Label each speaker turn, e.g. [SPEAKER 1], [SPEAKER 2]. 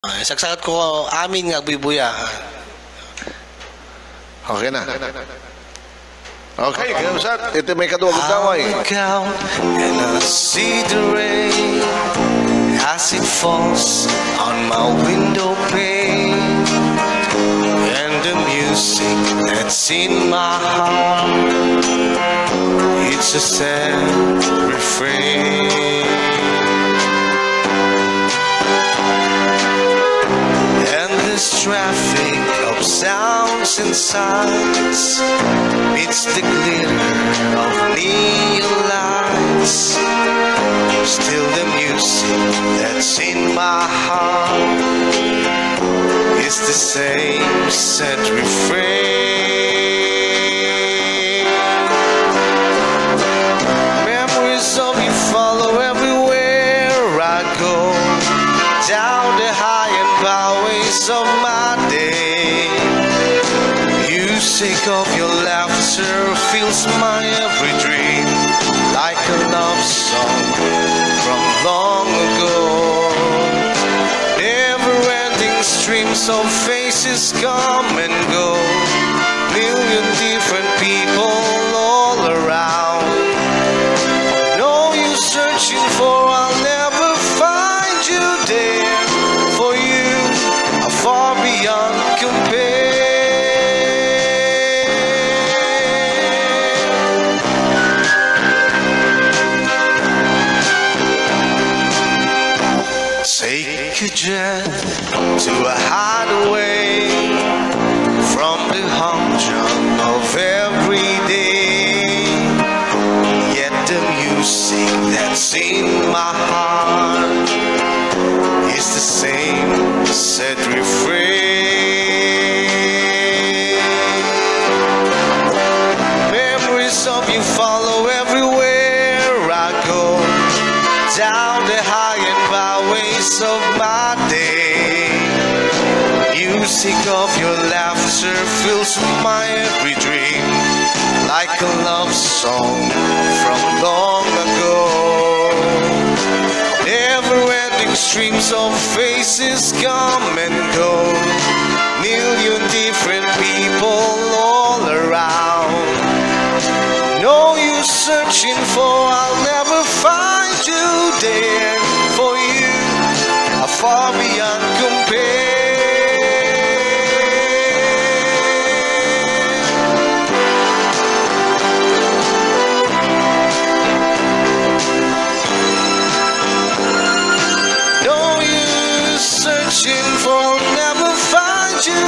[SPEAKER 1] Sagsagat ko amin nga bibuya.
[SPEAKER 2] Okay na. Okay, kaya usat. Ito may kaduwag taway.
[SPEAKER 1] I look out and I see the rain as it falls on my window pane, and the music that's in my heart, it's a sad refrain. Endless traffic of sounds and sights meets the glitter of neon lights. Still the music that's in my heart is the same sad refrain. Memories of you follow everywhere I go, down the high and byways of my day. Music of your laughter fills my every dream, like a love song from long ago. Never-ending streams of faces come and go, million different people all around. No use searching for, I'll never find you there. For you are far beyond compare. Take a jet to a hideaway from the humdrum of every day. Yet the music that's in my heart is the same sad refrain. Memories of you follow everywhere I go, down the high and byways of my day. Music of your laughter fills my every dream, like a love song from long ago. Never-ending streams of faces come and go, million different people all around. No use searching for, I'll never find you there. For you are far beyond compare. No use searching for, I'll never find you